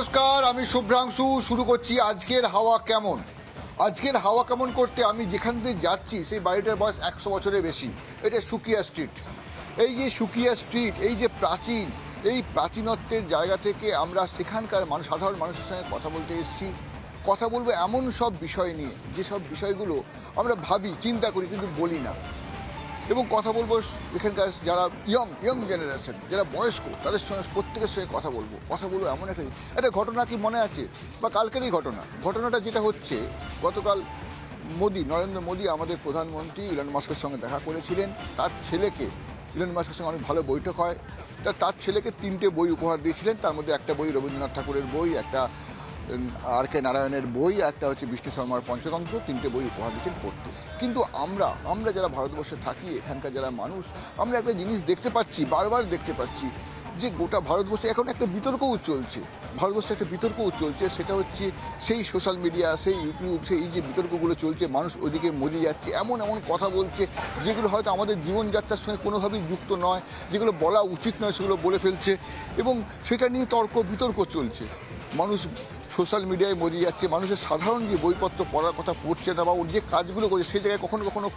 নমস্কার, আমি শুভ্রাংশু। শুরু করছি আজকের হাওয়া কেমন। আজকের হাওয়া কেমন করতে আমি যেখান দিয়ে যাচ্ছি সেই বাড়িটার বয়স 100 বছরের বেশি। এটা সুকিয়া স্ট্রিট। এই যে সুকিয়া স্ট্রিট, এই যে প্রাচীন, এই প্রাচীনত্বের জায়গা থেকে আমরা সেখানকার সাধারণ মানুষের সঙ্গে কথা বলতে এসেছি। কথা বলবো এমন সব বিষয় নিয়ে, যেসব বিষয়গুলো আমরা ভাবি, চিন্তা করি, কিন্তু বলি না। এবং কথা বলবো এখানকার যারা ইয়ং জেনারেশন, যারা বয়স্ক, তাদের সঙ্গে প্রত্যেকের সঙ্গে কথা বলবো এমন একটা ঘটনা কি মনে আছে, বা কালকেরই ঘটনাটা যেটা হচ্ছে, গতকাল নরেন্দ্র মোদী আমাদের প্রধানমন্ত্রী ইলন মাস্কের সঙ্গে দেখা করেছিলেন। তার ছেলেকে, ইলন মাস্কের সঙ্গে অনেক ভালো বৈঠক হয়, তার ছেলেকে 3টে বই উপহার দিয়েছিলেন। তার মধ্যে একটা বই রবীন্দ্রনাথ ঠাকুরের বই, একটা আর কে নারায়ণের বই, একটা হচ্ছে বিষ্ণু শর্মার পঞ্চতন্ত্র। 3টে বই উপহার দিয়েছেন পড়তে। কিন্তু আমরা যারা ভারতবর্ষে থাকি, এখানকার যারা মানুষ, আমরা একটা জিনিস দেখতে পাচ্ছি, বারবার দেখতে পাচ্ছি, যে গোটা ভারতবর্ষে এখন একটা বিতর্কও চলছে। সেটা হচ্ছে সেই সোশ্যাল মিডিয়া, সেই ইউটিউব, সেই যে বিতর্কগুলো চলছে, মানুষ ওদিকে মজে যাচ্ছে, এমন কথা বলছে যেগুলো হয়তো আমাদের জীবনযাত্রার সঙ্গে কোনোভাবেই যুক্ত নয়, যেগুলো বলা উচিত নয় সেগুলো বলে ফেলছে, এবং সেটা নিয়ে বিতর্ক চলছে। মানুষ সোশ্যাল মিডিয়ায় মজে যাচ্ছে। মানুষের সাধারণ যে বইপত্র পড়ার কথা পড়ছে না, বা ওর যে কাজগুলো করছে সেই জায়গায় কখনো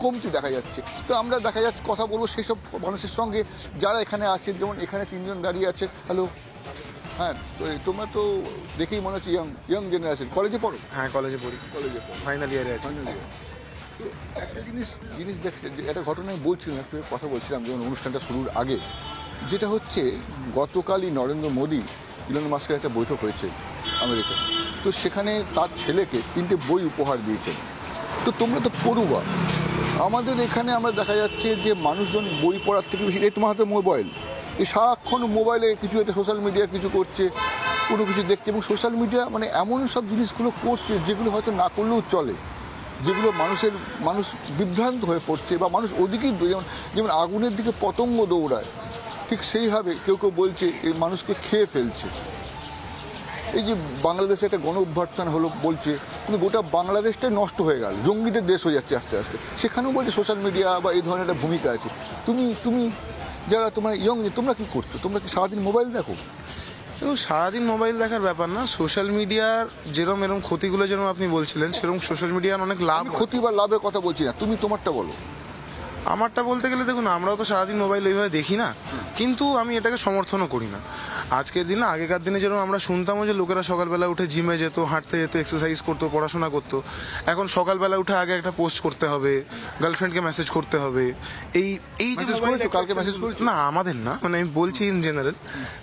কমতি দেখা যাচ্ছে। তো আমরা কথা বলবো সেসব মানুষের সঙ্গে যারা এখানে আছে। যেমন এখানে 3জন দাঁড়িয়ে আছে। হ্যালো, হ্যাঁ, তো তোমরা তো দেখেই মনে হচ্ছে ইয়ং জেনারেশন। কলেজে পড়ো? হ্যাঁ, কলেজে পড়ি, ফাইনাল ইয়ারে আছি। তো একটা জিনিস দেখছে, একটা ঘটনায় বলছিলাম, একটু কথা বলছিলাম যেমন অনুষ্ঠানটা শুরুর আগে, যেটা হচ্ছে গতকালই নরেন্দ্র মোদী ইলন মাস্কের একটা বৈঠক হয়েছে আমেরিকায়। তো সেখানে তার ছেলেকে 3টে বই উপহার দিয়েছেন। তো তোমরা তো পড়ুয়া, আমাদের এখানে আমরা দেখা যাচ্ছে যে মানুষজন বই পড়ার থেকে বেশি, এই তোমার হাতে মোবাইল, এই সারাক্ষণ মোবাইলে কিছু একটা সোশ্যাল মিডিয়া কিছু করছে, কোনো কিছু দেখছে, এবং সোশ্যাল মিডিয়া এমন সব জিনিসগুলো করছে যেগুলো হয়তো না করলেও চলে, যেগুলো মানুষ বিভ্রান্ত হয়ে পড়ছে, বা মানুষ ওদিকেই, যেমন আগুনের দিকে পতঙ্গ দৌড়ায়, ঠিক সেইভাবে কেউ বলছে এই মানুষকে খেয়ে ফেলছে। এই যে বাংলাদেশে একটা গণ অভ্যর্থন হলো বলছে, কিন্তু গোটা বাংলাদেশটাই নষ্ট হয়ে গেল, জঙ্গিদের দেশ হয়ে যাচ্ছে আস্তে আস্তে। সেখানেও বলছে সোশ্যাল মিডিয়া বা এই ধরনের একটা ভূমিকা আছে। তুমি যারা তোমার তোমরা কি করছো? তোমরা কি সারাদিন মোবাইল দেখো? এবং সারাদিন মোবাইল দেখার ব্যাপার না, সোশ্যাল মিডিয়ার এরকম ক্ষতিগুলো যেরকম আপনি বলছিলেন, সেরকম সোশ্যাল মিডিয়ার অনেক লাভ। ক্ষতি বা লাভের কথা বলছি না, তুমি তোমারটা বলো। আমারটা বলতে গেলে দেখুন, আমরাও তো সারাদিন মোবাইল ওইভাবে দেখি না, কিন্তু আমি এটাকে সমর্থনও করি না। আজকের দিনে, আগেকার দিনে যেরকম আমরা শুনতামও যে লোকেরা সকালবেলা উঠে জিমে যেত, হাঁটতে যেত, এক্সারসাইজ করতো, পড়াশোনা করতো। এখন সকালবেলা উঠে আগে একটা পোস্ট করতে হবে, গার্লফ্রেন্ডকে মেসেজ করতে হবে। এই যে কালকে মেসেজ করেছো? না, আমাদের না, আমি বলছি ইন জেনারেল।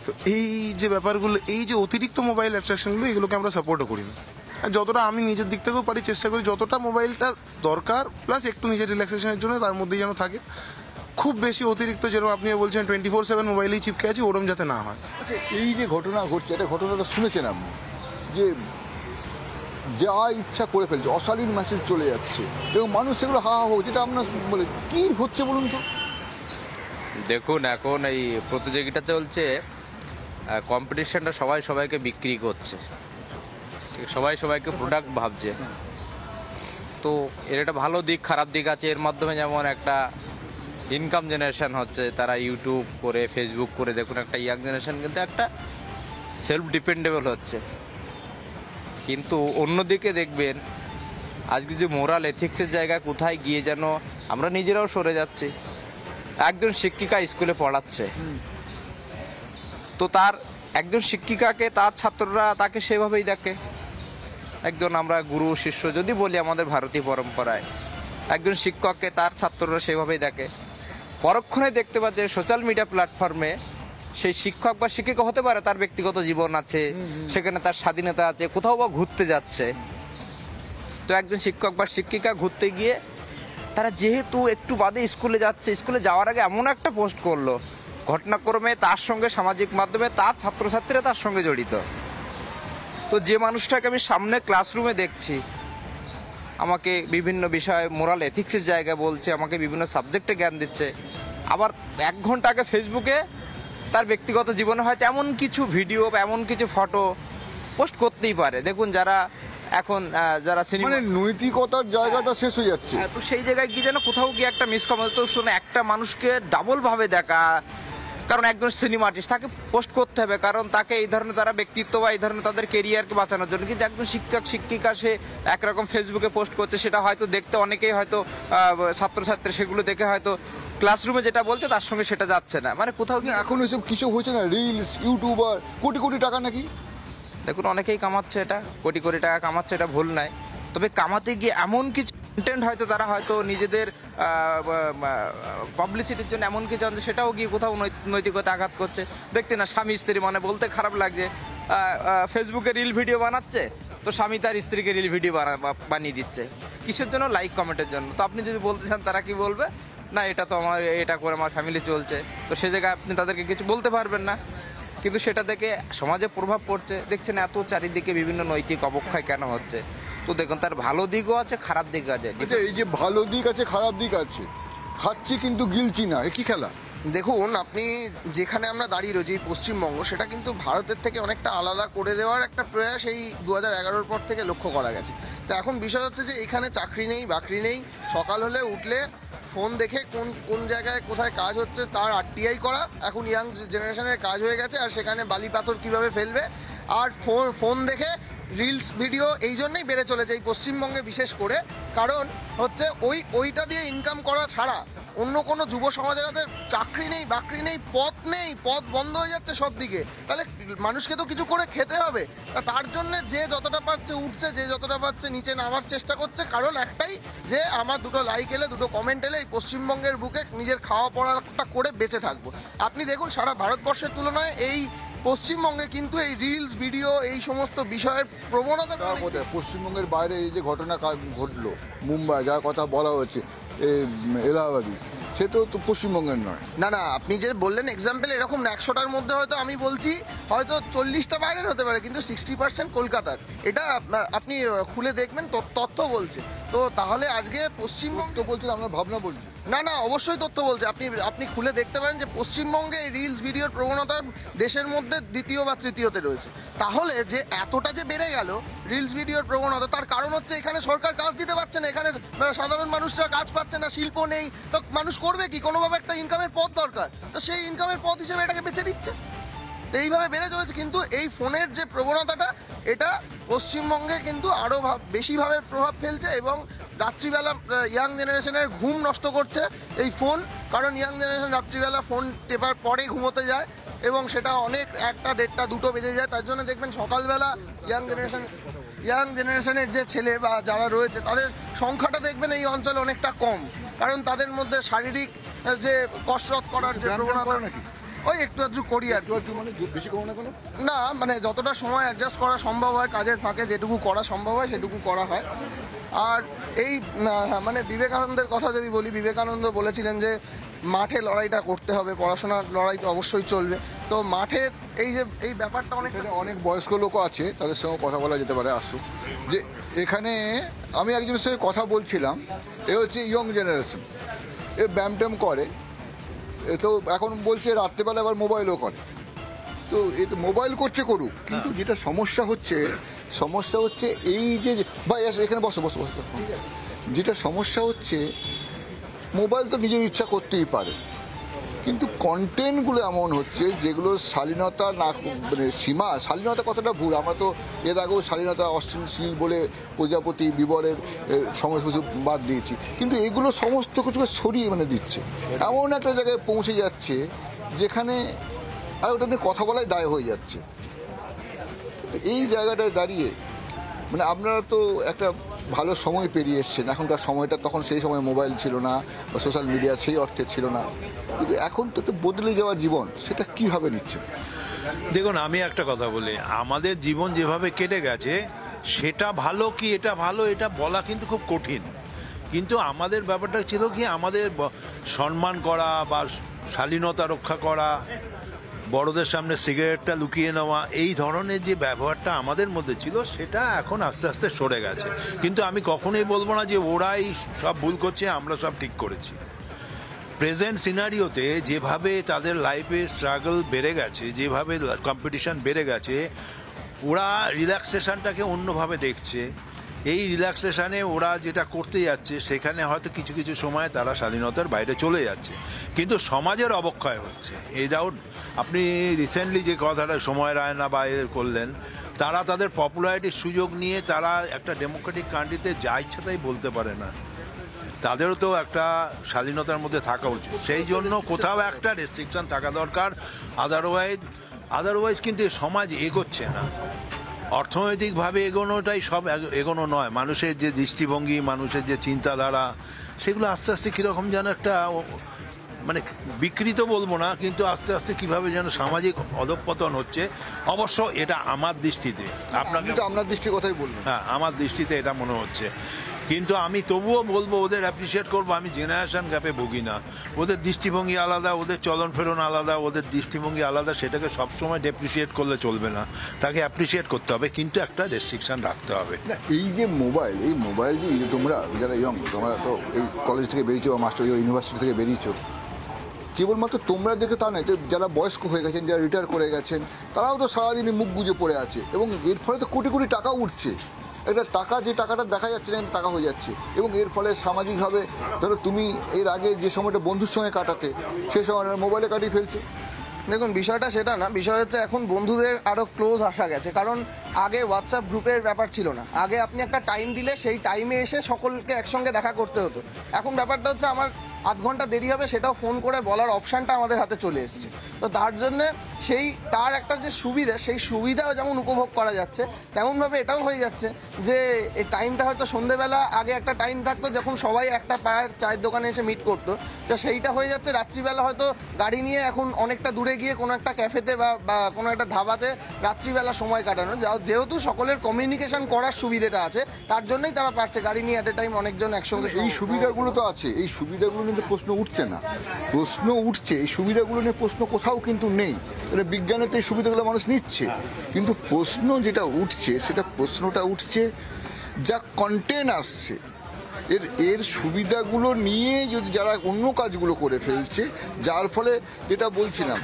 তো এই যে ব্যাপারগুলো, এই যে অতিরিক্ত মোবাইল অ্যাট্রাকশনগুলো, এগুলোকে আমরা সাপোর্টও করি না। যতটা আমি নিজের দিক থেকেও পারি চেষ্টা করি, যতটা মোবাইলটার দরকার প্লাস একটু নিজের রিল্যাক্সেশনের জন্য তার মধ্যেই যেন থাকে। খুব বেশি অতিরিক্ত, যেরকম আপনি বলছেন 24/7 মোবাইলেই চিপকে আছে, ওরম যাতে না হয়। এই যে ঘটনা ঘটছে, এটা ঘটনাটা শুনেছেন আপনি, যে যা ইচ্ছা করে ফেলছে, অশালীন মেসেজ চলে যাচ্ছে, এবং মানুষ সেগুলো হা হোক, যেটা আপনার বলে কি হচ্ছে বলুন তো? দেখুন, এখন এই প্রতিযোগিতা চলছে, কম্পিটিশনটা সবাইকে বিক্রি করছে, সবাইকে প্রোডাক্ট ভাবছে। তো এর একটা ভালো দিক, খারাপ দিক আছে। এর মাধ্যমে যেমন একটা ইনকাম জেনারেশন হচ্ছে, তারা ইউটিউব করে, ফেসবুক করে, দেখুন একটা ইয়াং জেনারেশন কিন্তু একটা সেলফ ডিপেন্ডেবল হচ্ছে। কিন্তু অন্যদিকে দেখবেন আজকে যে মোরাল এথিক্সের জায়গায় কোথায় গিয়ে যেন আমরা নিজেরাও সরে যাচ্ছি। একজন শিক্ষিকা স্কুলে পড়াচ্ছে, তো তার একজন শিক্ষিকাকে তার ছাত্ররা তাকে সেভাবেই দেখে। একজন, আমরা গুরু শিষ্য যদি বলি আমাদের ভারতীয় পরম্পরায়, একজন শিক্ষককে তার ছাত্ররা সেভাবেই দেখে। পরক্ষণে দেখতে পাচ্ছে সোশ্যাল মিডিয়া প্ল্যাটফর্মে সেই শিক্ষক বা শিক্ষিকা হতে পারে, তার ব্যক্তিগত জীবন আছে, সেখানে তার স্বাধীনতা আছে, কোথাও বা ঘুরতে যাচ্ছে। তো একজন শিক্ষক বা শিক্ষিকা ঘুরতে গিয়ে তারা যেহেতু একটু বাদে স্কুলে যাচ্ছে, স্কুলে যাওয়ার আগে এমন একটা পোস্ট করলো, ঘটনাক্রমে তার সঙ্গে সামাজিক মাধ্যমে তার ছাত্রছাত্রীরা তার সঙ্গে জড়িত। তো যে মানুষটাকে আমি সামনে ক্লাসরুমে দেখছি, আমাকে বিভিন্ন বিষয়ে মোরাল এথিক্সের জায়গায় বলছে, আমাকে বিভিন্ন সাবজেক্টে জ্ঞান দিচ্ছে, আবার 1 ঘন্টা আগে ফেসবুকে তার ব্যক্তিগত জীবনে হয়তো এমন কিছু ভিডিও বা এমন কিছু ফটো পোস্ট করতেই পারে। দেখুন, যারা সিনেমা, নৈতিকতার জায়গাটা শেষ হয়ে যাচ্ছে। তো সেই জায়গায় গিয়ে যেন কোথাও গিয়ে একটা মিসকমিউনিকেশন, একটা মানুষকে ডাবল ভাবে দেখা, কারণ একজন সিনেমা আর্টিস্ট তাকে পোস্ট করতে হবে, কারণ তাকে এই ধরনের তারা ব্যক্তিত্ব বা এই ধরনের তাদের কেরিয়ারকে বাঁচানোর জন্য। কিন্তু একজন শিক্ষক শিক্ষিকা সে একরকম ফেসবুকে পোস্ট করছে, সেটা হয়তো দেখতে অনেকেই হয়তো ছাত্রছাত্রী সেগুলো দেখে হয়তো ক্লাসরুমে যেটা বলছে তার সঙ্গে সেটা যাচ্ছে না, মানে কোথাও কি এখন এসব কিছু হয়েছে না, রিলস, ইউটিউবার, কোটি কোটি টাকা নাকি। দেখুন অনেকেই কামাচ্ছে, এটা কোটি কোটি টাকা কামাচ্ছে, এটা ভুল নাই। তবে কামাতে গিয়ে এমন কিছু কন্টেন্ট হয়তো তারা হয়তো নিজেদের পাবলিসিটির জন্য এমন কিছু আনছে, সেটাও গিয়ে কোথাও নৈতিকতা আঘাত করছে। দেখতে না স্বামী স্ত্রী, মানে বলতে খারাপ লাগছে, ফেসবুকে রিল ভিডিও বানাচ্ছে, তো স্বামী তার স্ত্রীকে রিল ভিডিও বানিয়ে দিচ্ছে কিসের জন্য? লাইক কমেন্টের জন্য। তো আপনি যদি বলতে চান তারা কি বলবে, না এটা তো আমার, এটা করে আমার ফ্যামিলি চলছে, তো সে জায়গায় আপনি তাদেরকে কিছু বলতে পারবেন না। কিন্তু সেটা থেকে সমাজে প্রভাব পড়ছে, দেখছেন এত চারিদিকে বিভিন্ন নৈতিক অবক্ষয় কেন হচ্ছে। তো দেখুন তার ভালো দিকও আছে, খারাপ দিকও আছে। এই যে ভালো দিক আছে, খারাপ দিক আছে, খাচ্ছি কিন্তু গিলছি না, এ কি খেলা? দেখুন, আপনি যেখানে আমরা দাঁড়িয়ে রয়েছি এই পশ্চিমবঙ্গ, সেটা কিন্তু ভারতের থেকে অনেকটা আলাদা করে দেওয়ার একটা প্রয়াস এই 2011-র পর থেকে লক্ষ্য করা গেছে। তো এখন বিষয় হচ্ছে যে এখানে চাকরি নেই, বাকরি নেই, সকাল হলে উঠলে ফোন দেখে কোন কোন জায়গায় কোথায় কাজ হচ্ছে তার আরটিআই করা এখন ইয়াং জেনারেশনের কাজ হয়ে গেছে। আর সেখানে বালি পাথর কীভাবে ফেলবে, আর ফোন দেখে রিলস ভিডিও এই জন্যই বেড়ে চলেছে এই পশ্চিমবঙ্গে বিশেষ করে। কারণ হচ্ছে ওইটা দিয়ে ইনকাম করা ছাড়া অন্য কোনো যুব সমাজের হাতে চাকরি নেই, বাকরি নেই, পথ বন্ধ হয়ে যাচ্ছে সব দিকে। তাহলে মানুষকে তো কিছু করে খেতে হবে। তার জন্য যে যতটা পারছে উঠছে, যে যতটা পারছে নিচে নামার চেষ্টা করছে, কারণ একটাই যে আমার দুটো লাইক এলে, দুটো কমেন্ট এলে এই পশ্চিমবঙ্গের বুকে নিজের খাওয়া পড়াটা করে বেঁচে থাকবো। আপনি দেখুন সারা ভারতবর্ষের তুলনায় এই পশ্চিমবঙ্গে কিন্তু এই রিলস ভিডিও এই সমস্ত বিষয়ের প্রবণতা পশ্চিমবঙ্গের বাইরে এই যে ঘটনা ঘটলো মুম্বাই, যার কথা বলা হচ্ছে এলাহাবাদী, সে তো পশ্চিমবঙ্গের নয়। না, আপনি যে বললেন এক্সাম্পল এরকম 100টার মধ্যে হয়তো আমি বলছি হয়তো 40টা বাইরের হতে পারে, কিন্তু 60% কলকাতার। এটা আপনি খুলে দেখবেন, তথ্য বলছে। তো তাহলে আজকে পশ্চিমবঙ্গ তো বলছে, আমরা ভাবনা বলছি। না, অবশ্যই তথ্য বলছে। আপনি খুলে দেখতে পারেন যে পশ্চিমবঙ্গে এই রিলস ভিডিওর প্রবণতা দেশের মধ্যে দ্বিতীয় বা তৃতীয়তে রয়েছে। তাহলে যে এতটা যে বেড়ে গেল রিলস ভিডিওর প্রবণতা, তার কারণ হচ্ছে এখানে সরকার কাজ দিতে পারছে না, এখানে সাধারণ মানুষরা কাজ পাচ্ছে না, শিল্প নেই, তো মানুষ করবে কি? কোনোভাবে একটা ইনকামের পথ দরকার, তো সেই ইনকামের পথ হিসেবে এটাকে বেছে দিচ্ছে। তো এইভাবে বেড়ে চলেছে। কিন্তু এই ফোনের যে প্রবণতাটা, এটা পশ্চিমবঙ্গে কিন্তু আরও বেশিভাবে প্রভাব ফেলছে এবং রাত্রিবেলা ইয়াং জেনারেশনের ঘুম নষ্ট করছে এই ফোন। কারণ ইয়াং জেনারেশন রাত্রিবেলা ফোন টেপার পরে ঘুমোতে যায় এবং সেটা অনেক 1টা, 1:30, 2টো বেজে যায়। তার জন্য দেখবেন সকালবেলা ইয়াং জেনারেশনের যে ছেলে বা যারা রয়েছে তাদের সংখ্যাটা দেখবেন এই অঞ্চলে অনেকটা কম। কারণ তাদের মধ্যে শারীরিক যে কসরত করার যে প্রবণতা নাকি ওই একটু আধটু করি আর মানে বেশি কোনো না, মানে যতটা সময় অ্যাডজাস্ট করা সম্ভব হয়, কাজের ফাঁকে যেটুকু করা সম্ভব হয় সেটুকু করা হয়। আর এই মানে বিবেকানন্দের কথা যদি বলি, বিবেকানন্দ বলেছিলেন যে মাঠে লড়াইটা করতে হবে, পড়াশোনার লড়াই তো অবশ্যই চলবে। তো মাঠের এই ব্যাপারটা অনেক বয়স্ক লোকও আছে, তাদের সঙ্গে কথা বলা যেতে পারে। আসুক যে এখানে আমি একজনের সঙ্গে কথা বলছিলাম, এ হচ্ছে ইয়ং জেনারেশন, এ ব্যায়াম ট্যাম করে, এ তো এখন বলছে রাত্রেবেলা আবার মোবাইলও করে। তো এ তো মোবাইল করছে করুক, কিন্তু যেটা সমস্যা হচ্ছে এই যে ভাই এখানে বসো, যেটা সমস্যা হচ্ছে মোবাইল তো নিজের ইচ্ছা করতেই পারে, কিন্তু কন্টেন্টগুলো এমন হচ্ছে যেগুলো শালীনতা না, মানে শালীনতা কথাটা ভুল। আমরা তো এর আগেও শালীনতা অশ্লীল বলে প্রজাপতি, বিবরের সমস্ত কিছু বাদ দিয়েছি, কিন্তু এগুলো সমস্ত কিছুকে সরিয়ে মানে দিচ্ছে, এমন একটা জায়গায় পৌঁছে যাচ্ছে যেখানে আর ওটা নিয়ে কথা বলাই দায় হয়ে যাচ্ছে। এই জায়গাটায় দাঁড়িয়ে মানে আপনারা তো একটা ভালো সময় পেরিয়ে এসছেন, এখনকার সময়টা, তখন সেই সময় মোবাইল ছিল না বা সোশ্যাল মিডিয়া সেই অর্থে ছিল না, কিন্তু এখন তো বদলে যাওয়া জীবন, সেটা কীভাবে নিচ্ছে? দেখুন, আমি একটা কথা বলি, আমাদের জীবন যেভাবে কেটে গেছে সেটা ভালো কি এটা ভালো এটা বলা কিন্তু খুব কঠিন। কিন্তু আমাদের ব্যাপারটা ছিল কি, আমাদের সম্মান করা বা শালীনতা রক্ষা করা, বড়দের সামনে সিগারেটটা লুকিয়ে নেওয়া, এই ধরনের যে ব্যবহারটা আমাদের মধ্যে ছিল সেটা এখন আস্তে আস্তে সরে গেছে। কিন্তু আমি কখনোই বলবো না যে ওরাই সব ভুল করছে, আমরা সব ঠিক করেছি। প্রেজেন্ট সিনারিওতে যেভাবে তাদের লাইফে স্ট্রাগল বেড়ে গেছে, যেভাবে কম্পিটিশন বেড়ে গেছে, ওরা রিল্যাক্সেশনটাকে অন্যভাবে দেখছে। এই রিল্যাক্সেশনে ওরা যেটা করতে যাচ্ছে সেখানে হয়তো কিছু কিছু সময় তারা স্বাধীনতার বাইরে চলে যাচ্ছে। কিন্তু সমাজের অবক্ষয় হচ্ছে এই ডাউট। আপনি রিসেন্টলি যে কথাটা সময় রায়না বা এ করলেন, তারা তাদের পপুলারিটির সুযোগ নিয়ে তারা একটা ডেমোক্রেটিক কান্ট্রিতে যা ইচ্ছা তাই বলতে পারে না, তাদেরও তো একটা স্বাধীনতার মধ্যে থাকা উচিত। সেই জন্য কোথাও একটা রেস্ট্রিকশন থাকা দরকার, আদারওয়াইজ কিন্তু সমাজ এগোচ্ছে না। অর্থনৈতিকভাবে এগোনোটাই সব এগোনো নয়, মানুষের যে দৃষ্টিভঙ্গি, মানুষের যে চিন্তাধারা, সেগুলো আস্তে আস্তে কীরকম যেন একটা মানে বিকৃত বলবো না, কিন্তু আস্তে আস্তে কীভাবে যেন সামাজিক অধঃপতন হচ্ছে। অবশ্য এটা আমার দৃষ্টিতে, আপনাকে কিন্তু আপনার দৃষ্টির কথাই বলবেন। হ্যাঁ, আমার দৃষ্টিতে এটা মনে হচ্ছে। কিন্তু আমি তবুও বলবো ওদের অ্যাপ্রিসিয়েট করবো। আমি জেনারেশন গ্যাপে ভুগি না, ওদের দৃষ্টিভঙ্গি আলাদা, ওদের চলন ফেরন আলাদা, ওদের দৃষ্টিভঙ্গি আলাদা, সেটাকে সবসময় ডেপ্রিসিয়েট করলে চলবে না, তাকে অ্যাপ্রিসিয়েট করতে হবে, কিন্তু একটা রেস্ট্রিকশন রাখতে হবে। না, এই যে মোবাইল যে তোমরা যারা ইয়ং, তোমরা তো এই কলেজ থেকে বেরিয়েছো বা মাস্টার ইউনিভার্সিটি থেকে বেরিয়েছো, কেবলমাত্র তোমরা দেখে তা নয়, যারা বয়স্ক হয়ে গেছেন, যারা রিটায়ার করে গেছেন, তারাও তো সারাদিনই মুখ গুজে পড়ে আছে, এবং এর ফলে তো কোটি কোটি টাকা উঠছে। এটা টাকা, যে টাকাটা দেখা যাচ্ছে না টাকা হয়ে যাচ্ছে, এবং এর ফলে সামাজিকভাবে ধরো তুমি এর আগে যে সময়টা বন্ধুর সঙ্গে কাটাতে, সেই সময়টা মোবাইলে কাটিয়ে ফেলছে। দেখুন, বিষয়টা সেটা না, বিষয় হচ্ছে এখন বন্ধুদের আরও ক্লোজ আসা গেছে। কারণ আগে হোয়াটসঅ্যাপ গ্রুপের ব্যাপার ছিল না, আগে আপনি একটা টাইম দিলে সেই টাইমে এসে সকলকে একসঙ্গে দেখা করতে হতো। এখন ব্যাপারটা হচ্ছে আমার আধ ঘন্টা দেরি হবে সেটাও ফোন করে বলার অপশানটা আমাদের হাতে চলে এসেছে। তো তার জন্যে তার একটা যে সুবিধা, সেই সুবিধাও যেমন উপভোগ করা যাচ্ছে, তেমনভাবে এটাও হয়ে যাচ্ছে যে এই টাইমটা হয়তো সন্ধেবেলা আগে একটা টাইম থাকতো যখন সবাই একটা পাড়ার চায়ের দোকানে এসে মিট করতো, তো সেইটা হয়ে যাচ্ছে রাত্রিবেলা হয়তো গাড়ি নিয়ে এখন অনেকটা দূরে গিয়ে কোনো একটা ক্যাফেতে বা কোনো একটা ধাবাতে রাত্রিবেলা সময় কাটানো। যেহেতু সকলের কমিউনিকেশন করার সুবিধাটা আছে, তার জন্যই তারা পারছে গাড়ি নিয়ে অ্যাট এ টাইম অনেকজন একসঙ্গে। এই সুবিধাগুলো তো আছে, এই সুবিধাগুলো নিয়ে প্রশ্ন উঠছে না, প্রশ্ন উঠছে এই সুবিধাগুলো নিয়ে প্রশ্ন কোথাও কিন্তু নেই। এটা বিজ্ঞানের তো এই সুবিধাগুলো মানুষ নিচ্ছে, কিন্তু প্রশ্ন যেটা উঠছে, প্রশ্নটা উঠছে যা কন্টেন্ট আসছে, এর সুবিধাগুলো নিয়ে যদি যারা অন্য কাজগুলো করে ফেলছে, যার ফলে যেটা বলছিলাম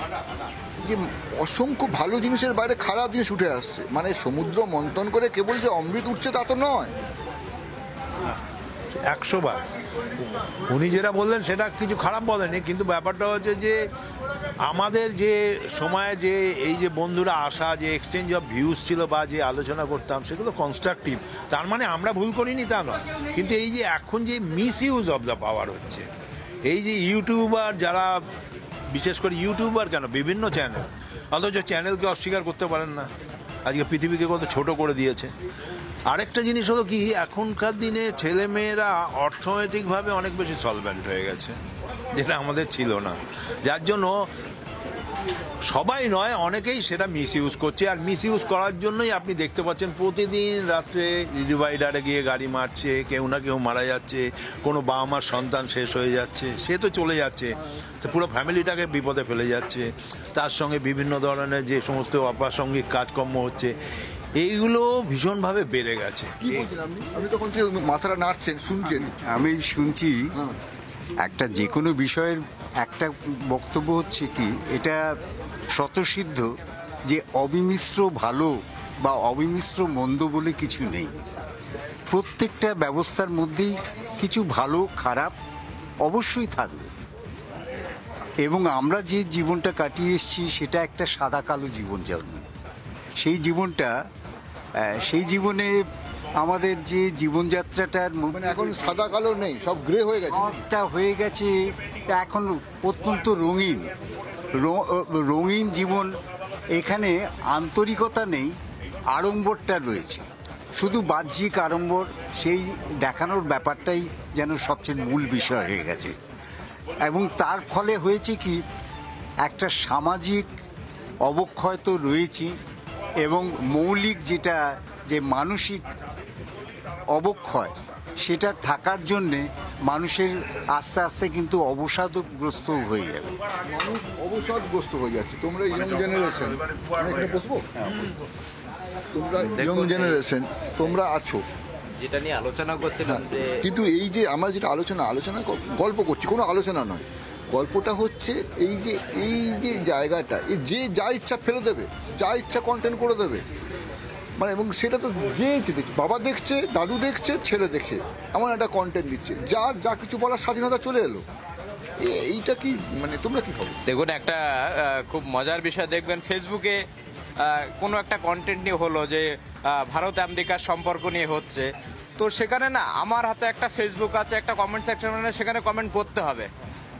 যে অসংখ্য ভালো জিনিসের বাইরে খারাপ জিনিস উঠে আসছে। মানে সমুদ্র মন্থন করে কেবল যে অমৃত উঠছে তা তো নয়। 100 বার উনি যেটা বললেন সেটা কিছু খারাপ বলেনি, কিন্তু ব্যাপারটা হচ্ছে যে আমাদের যে সময়ে যে এই যে বন্ধুরা আসা, যে এক্সচেঞ্জ অফ ভিউজ ছিল বা যে আলোচনা করতাম, সেগুলো কনস্ট্রাকটিভ। তার মানে আমরা ভুল করিনি তা নয়, কিন্তু এই যে এখন যে miss use of the power হচ্ছে, এই যে ইউটিউবার যারা, বিশেষ করে ইউটিউবার কেন, বিভিন্ন চ্যানেল, অথচ চ্যানেলকে অস্বীকার করতে পারেন না, আজকে পৃথিবীকে কত ছোট করে দিয়েছে। আরেকটা জিনিস হলো কি, এখনকার দিনে ছেলেমেয়েরা অর্থনৈতিকভাবে অনেক বেশি সলভেন্ট হয়ে গেছে, যেটা আমাদের ছিল না, যার জন্য সবাই নয় অনেকেই সেটা মিস ইউজ করছে। আর মিস ইউজ করার জন্যই আপনি দেখতে পাচ্ছেন প্রতিদিন রাত্রে ডিভাইডারে গিয়ে গাড়ি মারছে, কেউ না কেউ মারা যাচ্ছে, কোনো বাবা মার সন্তান শেষ হয়ে যাচ্ছে, সে তো চলে যাচ্ছে, তো পুরো ফ্যামিলিটাকে বিপদে ফেলে যাচ্ছে। তার সঙ্গে বিভিন্ন ধরনের যে সমস্ত অপ্রাসঙ্গিক কাজকর্ম হচ্ছে, এইগুলো ভীষণভাবে বেড়ে গেছে। আপনি তখন কি মাথাটা নাড়ছেন, শুনছেন? আমি শুনছি একটা যে কোনো বিষয়ের একটা বক্তব্য হচ্ছে কি, এটা স্বতঃসিদ্ধ যে অবিমিশ্র ভালো বা অবিমিশ্র মন্দ বলে কিছু নেই। প্রত্যেকটা ব্যবস্থার মধ্যেই কিছু ভালো খারাপ অবশ্যই থাকবে, এবং আমরা যে জীবনটা কাটিয়ে এসেছি সেটা একটা সাদা কালো জীবনযাপন। সেই জীবনে আমাদের যে জীবনযাত্রাটার মানে এখন সাদা কালো নেই, সব গ্রে হয়ে গেছে, সবটা হয়ে গেছে এখন অত্যন্ত রঙিন জীবন। এখানে আন্তরিকতা নেই, আড়ম্বরটা রয়েছে, শুধু বাহ্যিক আড়ম্বর, সেই দেখানোর ব্যাপারটাই যেন সবচেয়ে মূল বিষয় হয়ে গেছে। এবং তার ফলে হয়েছে কি, একটা সামাজিক অবক্ষয় তো রয়েছে, এবং মৌলিক যে মানসিক অবক্ষয়, সেটা থাকার জন্যে মানুষের আস্তে আস্তে কিন্তু অবসাদগ্রস্ত হয়ে যাবে, মানুষ অবসাদগ্রস্ত হয়ে যাচ্ছে। তোমরা ইয়ং জেনারেশন, এখানে বসবো, তোমরা ইয়ং জেনারেশন, তোমরা আছো, যেটা নিয়ে আলোচনা করছিলাম যে, কিন্তু এই যে আমরা যেটা আলোচনা গল্প করছি, কোনো আলোচনা নয়, গল্পটা হচ্ছে এই যে জায়গাটা, যে যা ইচ্ছা ফেলে দেবে, যা ইচ্ছা কন্টেন্ট করে দেবে, মানে, এবং সেটা তো যে দেখছে, বাবা দেখছে, দাদু দেখছে, ছেলে দেখে এমন একটা কন্টেন্ট দিচ্ছে, যা কিছু বলার স্বাধীনতা চলে এলো। এইটা কি মানে তোমরা কি ভাবো? দেখুন, একটা খুব মজার বিষয় দেখবেন, ফেসবুকে কোনো একটা কন্টেন্ট নিয়ে হলো যে ভারত আমেরিকার সম্পর্ক নিয়ে হচ্ছে, তো সেখানে না আমার হাতে একটা ফেসবুক আছে, একটা কমেন্ট সেকশন, মানে সেখানে কমেন্ট করতে হবে,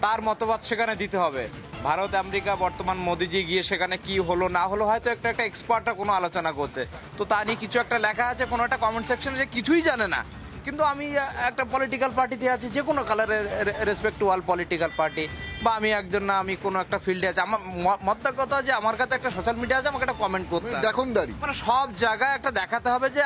তার মতবাদ সেখানে দিতে হবে। ভারত আমেরিকা বর্তমান মোদিজি গিয়ে সেখানে কি হলো না হলো হয়তো একটা এক্সপার্টরা কোনো আলোচনা করছে, তো তা নিয়ে কিছু একটা লেখা আছে কোনো একটা কমেন্ট সেকশনে, যে কিছুই জানে না, কিন্তু আমি একটা পলিটিক্যাল পার্টিতে আছি, যে কোনো কালারের, respect to all political party, বা আমি একজন না আমি কোনো একটা ফিল্ডে আছি, আমার মতটা কথা যে আমার কাছে একটা সোশ্যাল মিডিয়া আছে, আমাকে একটা কমেন্ট করতে হবে। দেখুন দাঁড়ি মানে সব জায়গায় একটা দেখাতে হবে যে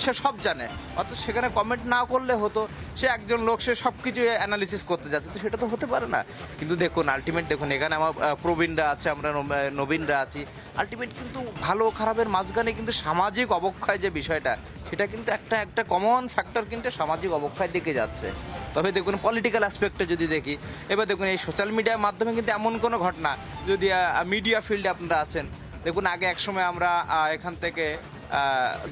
সে সব জানে, অথচ সেখানে কমেন্ট না করলে হতো সে একজন লোক, সে সব কিছু অ্যানালিসিস করতে যাচ্ছে, তো সেটা তো হতে পারে না। কিন্তু দেখুন আলটিমেট, দেখুন এখানে আমার প্রবীণরা আছে, আমরা নবীনরা আছি, আলটিমেট কিন্তু ভালো খারাপের মাঝখানে কিন্তু সামাজিক অবক্ষয় যে বিষয়টা, সেটা কিন্তু একটা কমন ফ্যাক্টর কিন্তু সামাজিক অবক্ষয়ের দিকে যাচ্ছে। তবে দেখুন পলিটিক্যাল অ্যাসপেক্টে যদি দেখি, এবার দেখুন এই সোশ্যাল মিডিয়ার মাধ্যমে কিন্তু এমন কোনো ঘটনা, যদি মিডিয়া ফিল্ডে আপনারা আছেন, দেখুন আগে একসময় আমরা এখান থেকে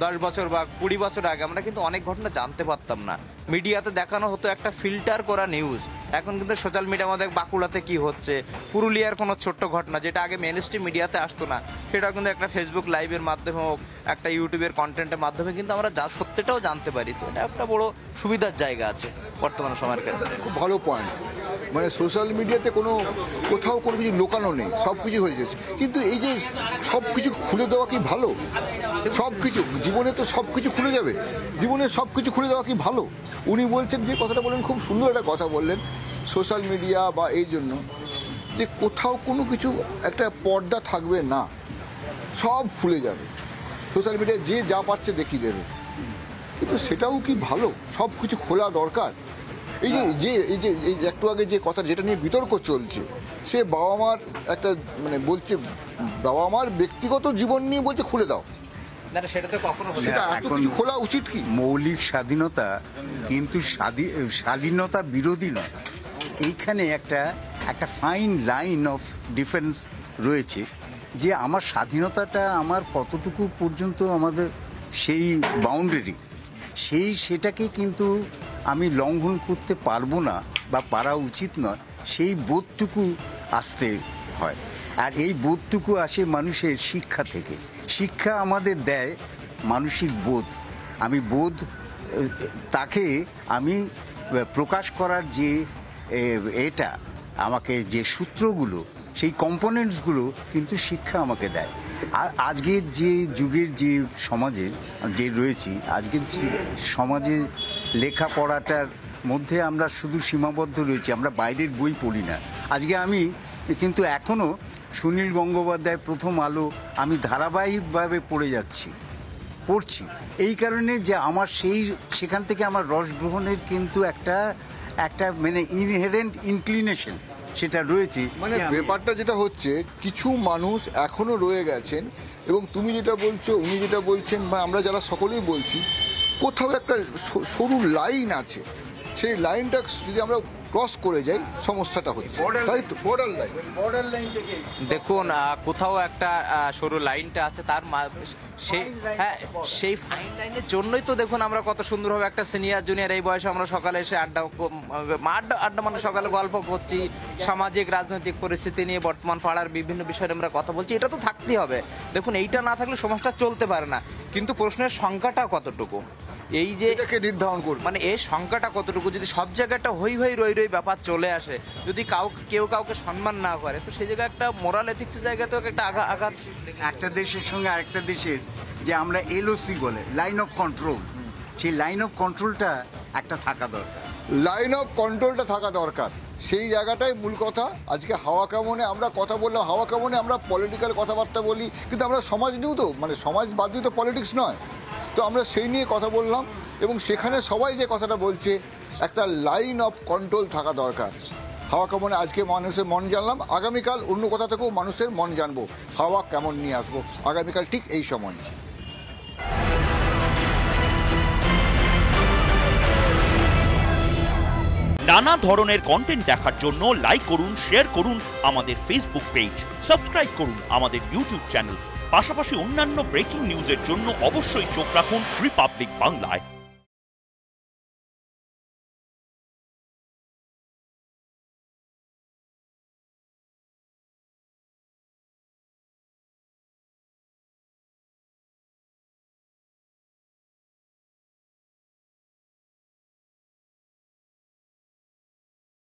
10 বছর বা 20 বছর আগে আমরা কিন্তু অনেক ঘটনা জানতে পারতাম না, মিডিয়াতে দেখানো হতো একটা ফিল্টার করা নিউজ। এখন কিন্তু সোশ্যাল মিডিয়ার মধ্যে বাঁকুড়াতে কি হচ্ছে, পুরুলিয়ার কোনো ছোট্ট ঘটনা যেটা আগে মেন স্ট্রিম মিডিয়াতে আসতো না, সেটা কিন্তু একটা ফেসবুক লাইভের মাধ্যমে হোক, একটা ইউটিউবের কন্টেন্টের মাধ্যমে কিন্তু আমরা সত্যিটাও জানতে পারি। তো এটা একটা বড় সুবিধার জায়গা আছে বর্তমান সময়ের ক্ষেত্রে। খুব ভালো পয়েন্ট, মানে সোশ্যাল মিডিয়াতে কোথাও কোনো কিছু লোকানো নেই, সব কিছু হয়ে যাচ্ছে। কিন্তু এই যে সব কিছু খুলে দেওয়া কি ভালো? সব কিছু জীবনে তো সব কিছু খুলে যাবে, জীবনে সব কিছু খুলে দেওয়া কি ভালো? উনি বলছেন, যে কথাটা বললেন, খুব সুন্দর একটা কথা বললেন, সোশ্যাল মিডিয়া বা এই জন্য যে কোথাও কোনো কিছু একটা পর্দা থাকবে না, সব খুলে যাবে, সোশ্যাল মিডিয়ায় যে যা পাচ্ছে দেখিয়ে দেবে। কিন্তু সেটাও কি ভালো? সব কিছু খোলা দরকার। এই যে একটু আগে যে কথা যেটা নিয়ে বিতর্ক চলছে, সে বাবা মার একটা মানে বলছে, বাবা মার ব্যক্তিগত জীবন নিয়ে বলছে খুলে দাও, সেটা তো কখনো সেটা এত কিছু খোলা উচিত কি? মৌলিক স্বাধীনতা কিন্তু শালীনতা বিরোধী নয়। এইখানে একটা ফাইন লাইন অফ ডিফারেন্স রয়েছে, যে আমার স্বাধীনতাটা আমার কতটুকু পর্যন্ত আমাদের সেই বাউন্ডারি, সেটাকে কিন্তু আমি লঙ্ঘন করতে পারবো না বা পারা উচিত নয়, সেই বোধটুকু আসতে হয়। আর এই বোধটুকু আসে মানুষের শিক্ষা থেকে। শিক্ষা আমাদের দেয় মানসিক বোধ। আমি তাকে আমি প্রকাশ করার যে এটা আমাকে যে সূত্রগুলো, সেই কম্পোনেন্টসগুলো কিন্তু শিক্ষা আমাকে দেয়। আর আজকের যে যুগের যে সমাজে যে রয়েছি, আজকের সমাজে লেখাপড়াটার মধ্যে আমরা শুধু সীমাবদ্ধ রয়েছি, আমরা বাইরের বই পড়ি না। আজকে আমি কিন্তু এখনও সুনীল গঙ্গোপাধ্যায় প্রথম আলো আমি ধারাবাহিকভাবে পড়ছি, এই কারণে যে আমার সেখান থেকে আমার রস গ্রহণের কিন্তু একটা মানে ইনহেরেন্ট ইনক্লিনেশন সেটা রয়েছে। মানে ব্যাপারটা যেটা হচ্ছে, কিছু মানুষ এখনো রয়ে গেছেন, এবং তুমি যেটা বলছো, উনি যেটা বলছেন, বা আমরা যারা সকলেই বলছি, কোথাও একটা সরু লাইন আছে, সেই লাইনটা যদি আমরা ক্রস করে যাই সমস্যাটা হচ্ছে, তাই তো? বর্ডার লাইন থেকে দেখুন কোথাও একটা সরু লাইনটা আছে, তার সেই ফাইন লাইনের জন্যই তো দেখুন আমরা কত সুন্দরভাবে একটা সিনিয়র জুনিয়র এই বয়সে আমরা সকালে এসে আড্ডা মানে সকালে গল্প করছি, সামাজিক রাজনৈতিক পরিস্থিতি নিয়ে বর্তমান পাড়ার বিভিন্ন বিষয়ে আমরা কথা বলছি, এটা তো থাকতেই হবে। দেখুন এইটা না থাকলে সমাজটা চলতে পারে না। কিন্তু প্রশ্নের সংখ্যাটা কতটুকু, এই যে নির্ধারণ করবে, মানে এই সংখ্যাটা কতটুকু, যদি সব জায়গাটা হই রই ব্যাপার চলে আসে, যদি কেউ কাউকে সম্মান না করে, তো সেই জায়গায় একটা মোরাল এথিক্সের জায়গায় তো একটা আঘাত। একটা দেশের সঙ্গে আরেকটা দেশের যে আমরা এলওসি বলে লাইন অফ কন্ট্রোল, সেই লাইন অফ কন্ট্রোলটা একটা থাকা দরকার। লাইন অফ কন্ট্রোলটা থাকা দরকার, সেই জায়গাটাই মূল কথা। আজকে হাওয়া কেমনে আমরা কথা বললাম, হাওয়া কেমনে আমরা পলিটিক্যাল কথাবার্তা বলি, কিন্তু আমরা সমাজ নিয়েও তো, মানে সমাজ বাদ দিয়ে তো পলিটিক্স নয়, তো আমরা সেই নিয়ে কথা বললাম। এবং সেখানে সবাই যে কথাটা বলছে, একটা লাইন অফ কন্ট্রোল থাকা দরকার। হাওয়া কেমনে আজকে মানুষের মন জানলাম, আগামীকাল অন্য কথা থেকেও মানুষের মন জানবো, হাওয়া কেমন নিয়ে আসবো আগামীকাল ঠিক এই সময়। নানা ধরনের কন্টেন্ট দেখার জন্য লাইক করুন, শেয়ার করুন আমাদের ফেসবুক পেজ, সাবস্ক্রাইব করুন আমাদের ইউটিউব চ্যানেল। পাশাপাশি অন্যান্য ব্রেকিং নিউজের জন্য অবশ্যই চোখ রাখুন রিপাবলিক বাংলায়।